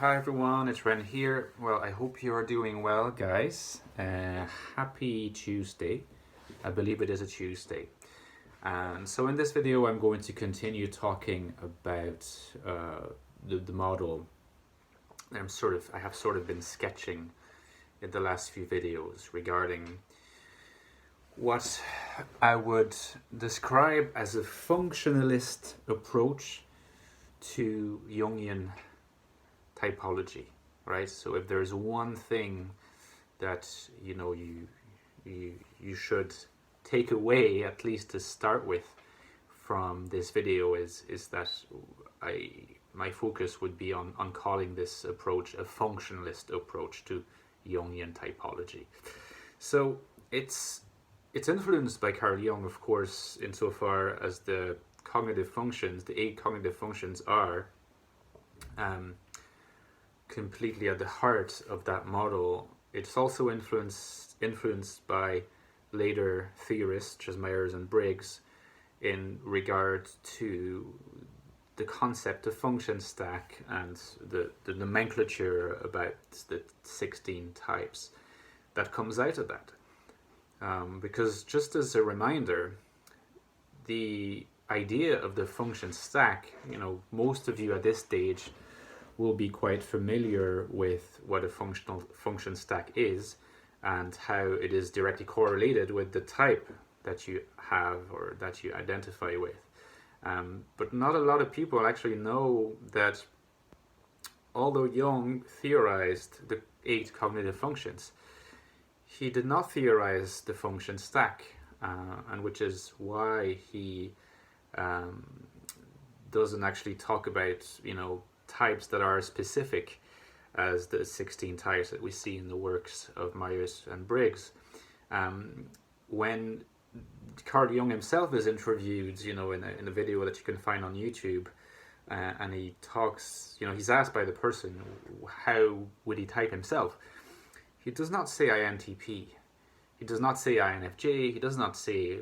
Hi everyone, it's Ren here. Well, I hope you are doing well, guys. Happy Tuesday. I believe it is a Tuesday. And so in this video, I'm going to continue talking about the model I have sort of been sketching in the last few videos regarding what I would describe as a functionalist approach to Jungian typology, right? So if there's one thing that you should take away, at least to start with, from this video is that my focus would be on calling this approach a functionalist approach to Jungian typology. So it's influenced by Carl Jung, of course, insofar as the eight cognitive functions are completely at the heart of that model. It's also influenced by later theorists such as Myers and Briggs in regard to the concept of function stack and the nomenclature about the 16 types that comes out of that. Because just as a reminder, the idea of the function stack, most of you at this stage will be quite familiar with what a function stack is and how it is directly correlated with the type that you have or that you identify with. But not a lot of people actually know that although Jung theorized the 8 cognitive functions, he did not theorize the function stack, and which is why he doesn't actually talk about, types that are specific as the 16 types that we see in the works of Myers and Briggs. When Carl Jung himself is interviewed, in a video that you can find on YouTube, and he talks, he's asked by the person, how would he type himself? He does not say INTP. He does not say INFJ. He does not say,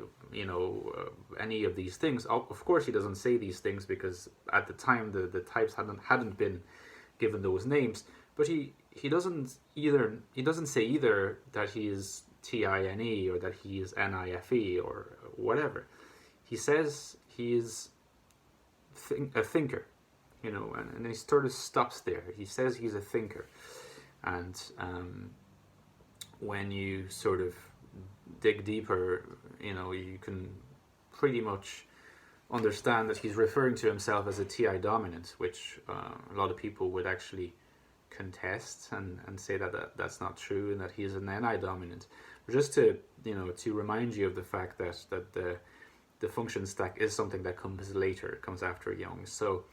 any of these things. Of course, he doesn't say these things because at the time the types hadn't been given those names. But he doesn't say either that he is TINE or that he is NIFE or whatever. He says he is a thinker, and he sort of stops there. He says he's a thinker, and when you sort of dig deeper, you can pretty much understand that he's referring to himself as a TI dominant, which a lot of people would actually contest and say that that's not true and that he is an NI dominant. But just to remind you of the fact that the function stack is something that comes later, it comes after Jung. So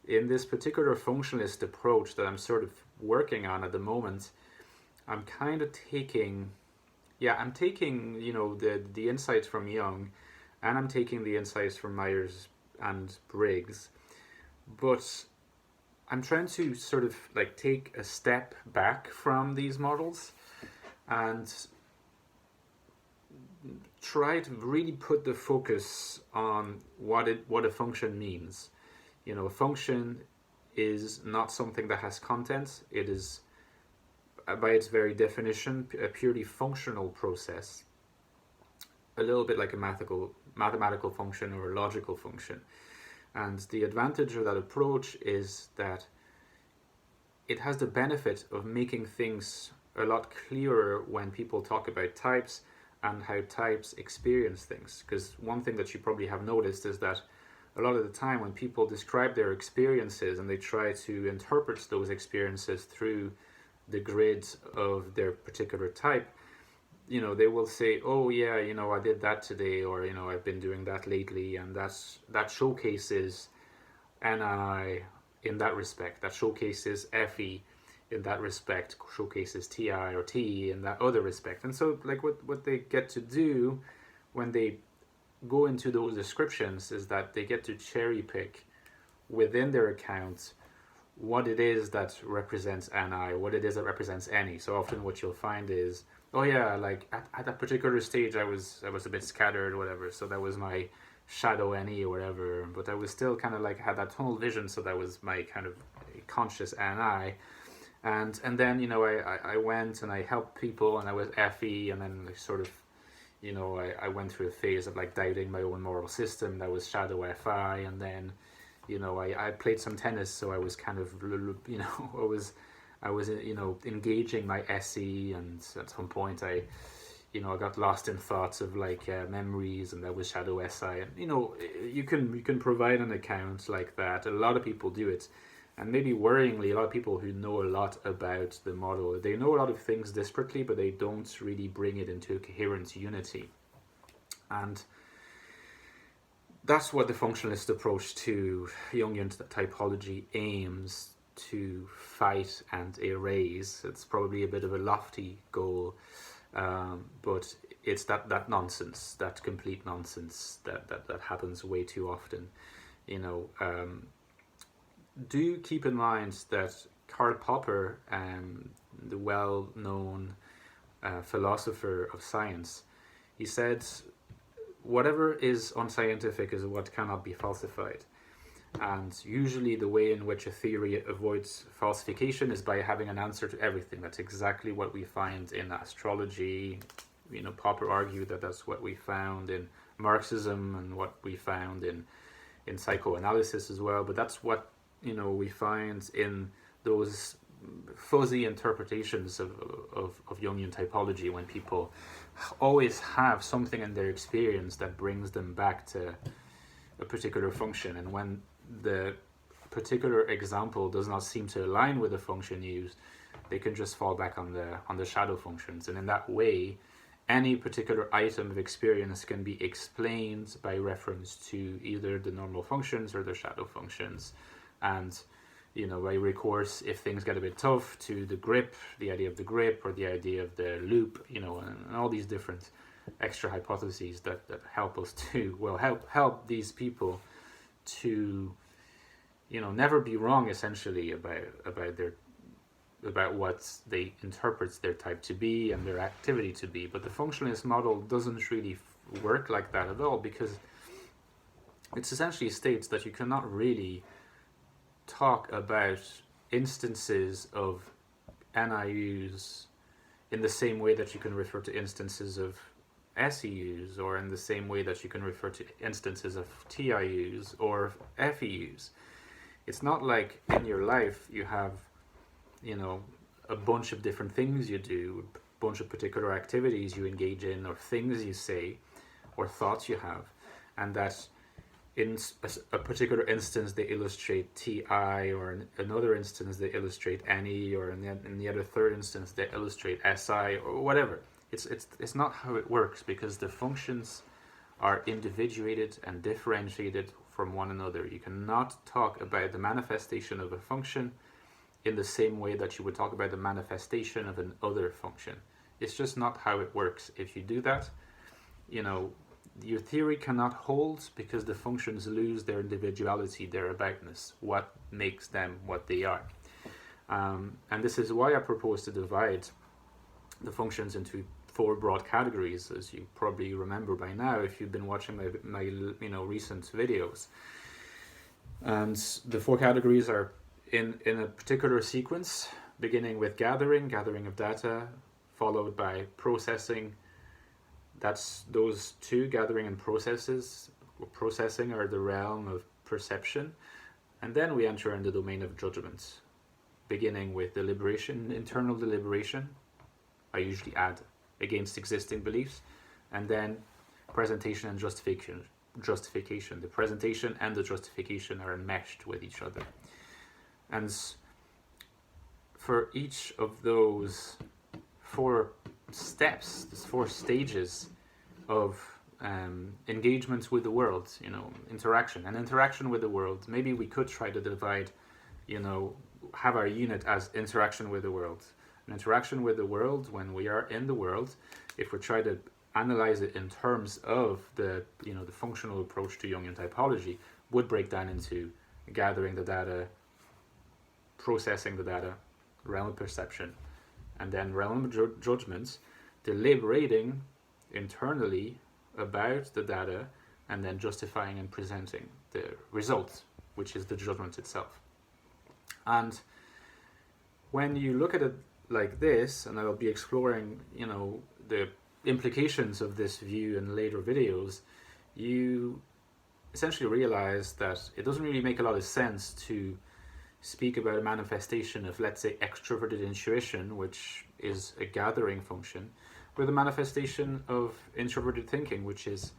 in this particular functionalist approach that I'm sort of working on at the moment, I'm kind of taking the insights from Jung, and I'm taking the insights from Myers and Briggs, but I'm trying to sort of take a step back from these models and try to really put the focus on what a function means. A function is not something that has content. It is, by its very definition, a purely functional process, a little bit like a mathematical function or a logical function. And the advantage of that approach is that it has the benefit of making things a lot clearer when people talk about types and how types experience things. Because one thing that you probably have noticed is that a lot of the time when people describe their experiences and they try to interpret those experiences through the grid of their particular type, they will say, oh yeah, I did that today, or I've been doing that lately, and that showcases NI in that respect, that showcases FE in that respect, showcases TI or TE in that other respect. And so what they get to do when they go into those descriptions is that they get to cherry pick within their account what it is that represents NI, what it is that represents any. So often what you'll find is, oh yeah, at that particular stage I was a bit scattered or whatever, so that was my shadow NE or whatever, but I was still kind of had that tunnel vision, so that was my kind of conscious NI. And then, you know, I went and I helped people, and I was FE, and then sort of, you know, I went through a phase of like doubting my own moral system. That was shadow FI. And then, you know, I played some tennis, so I was kind of, you know, I was you know, engaging my SE, and at some point I got lost in thoughts of like memories, and that was shadow SI. And you know, you can provide an account like that. A lot of people do it. And maybe worryingly, a lot of people who know a lot about the model, they know a lot of things disparately, but they don't really bring it into a coherent unity. And that's what the functionalist approach to Jungian typology aims to fight and erase. It's probably a bit of a lofty goal, but it's that nonsense, that complete nonsense that happens way too often. You know, do keep in mind that Karl Popper, the well-known philosopher of science, he said, whatever is unscientific is what cannot be falsified. And usually the way in which a theory avoids falsification is by having an answer to everything. That's exactly what we find in astrology. You know, Popper argued that that's what we found in Marxism and what we found in psychoanalysis as well. But that's what, you know, we find in those fuzzy interpretations of Jungian typology, when people always have something in their experience that brings them back to a particular function, and when the particular example does not seem to align with the function used, they can just fall back on the shadow functions. And in that way, any particular item of experience can be explained by reference to either the normal functions or the shadow functions. And, you know, by recourse, if things get a bit tough, to the grip, the idea of the grip, or the idea of the loop, you know, and all these different extra hypotheses that help us to, well, help these people to, you know, never be wrong, essentially, about what they interpret their type to be and their activity to be. But the functionalist model doesn't really work like that at all, because it essentially states that you cannot really talk about instances of NIUs in the same way that you can refer to instances of SEUs, or in the same way that you can refer to instances of TIUs or FEUs. It's not like in your life you have, you know, a bunch of different things you do, a bunch of particular activities you engage in, or things you say, or thoughts you have, and that in a particular instance they illustrate TI, or in another instance they illustrate NE, or in the other third instance they illustrate SI, or whatever. It's not how it works, because the functions are individuated and differentiated from one another. You cannot talk about the manifestation of a function in the same way that you would talk about the manifestation of an other function. It's just not how it works. If you do that, you know, your theory cannot hold, because the functions lose their individuality, their aboutness, what makes them what they are. And this is why I propose to divide the functions into 4 broad categories, as you probably remember by now if you've been watching my you know, recent videos. And the 4 categories are in a particular sequence, beginning with gathering of data, followed by processing. That's those 2, gathering and processes. Processing are the realm of perception. And then we enter in the domain of judgment, beginning with deliberation, internal deliberation. I usually add against existing beliefs, and then presentation and justification. The presentation and the justification are enmeshed with each other. And for each of those 4 steps, these 4 stages of engagement with the world, you know, interaction with the world, maybe we could try to divide, you know, have our unit as interaction with the world. An interaction with the world, when we are in the world, if we try to analyze it in terms of the, you know, the functional approach to Jungian typology, would break down into gathering the data, processing the data, realm of perception, and then realm of judgment, deliberating internally about the data, and then justifying and presenting the result, which is the judgment itself. And when you look at it like this, and I'll be exploring, the implications of this view in later videos, you essentially realize that it doesn't really make a lot of sense to speak about a manifestation of, let's say, extroverted intuition, which is a gathering function, with a manifestation of introverted thinking, which is,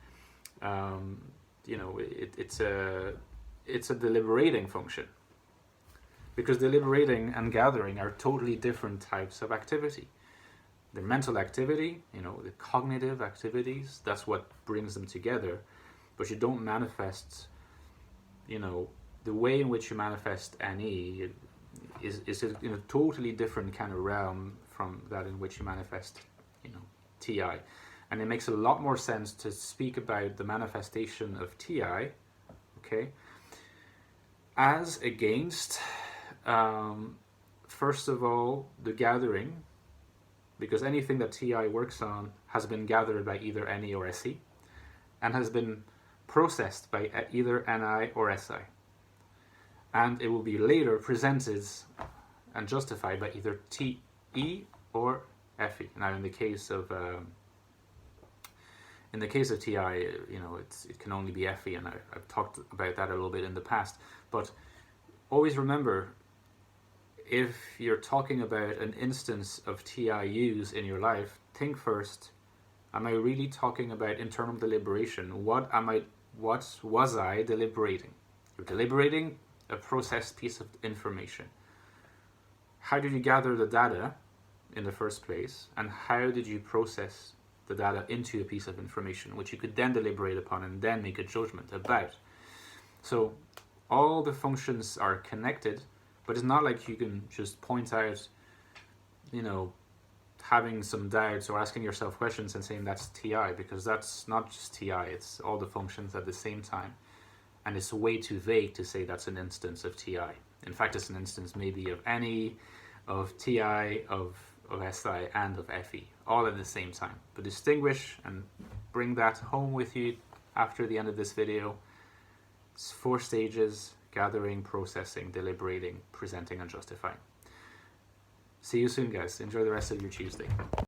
it's a deliberating function. Because deliberating and gathering are totally different types of activity. The mental activity, the cognitive activities, that's what brings them together. But you don't manifest, the way in which you manifest NE is in a totally different kind of realm from that in which you manifest, TI. And it makes a lot more sense to speak about the manifestation of TI, okay, as against, first of all, the gathering, because anything that TI works on has been gathered by either NE or SE, and has been processed by either NI or SI. And it will be later presented and justified by either TE or FE. Now, in the case of TI, it can only be FE, and I've talked about that a little bit in the past. But always remember, if you're talking about an instance of TI use in your life, think first: am I really talking about internal deliberation? What was I deliberating? You're deliberating a processed piece of information. How did you gather the data in the first place, and how did you process the data into a piece of information, which you could then deliberate upon and then make a judgment about? So all the functions are connected, but it's not like you can just point out, having some doubts or asking yourself questions and saying that's TI, because that's not just TI, it's all the functions at the same time. And it's way too vague to say that's an instance of TI. In fact, it's an instance maybe of NE, of TI, of SI, and of FE, all at the same time. But distinguish and bring that home with you after the end of this video. It's 4 stages: gathering, processing, deliberating, presenting, and justifying. See you soon, guys. Enjoy the rest of your Tuesday.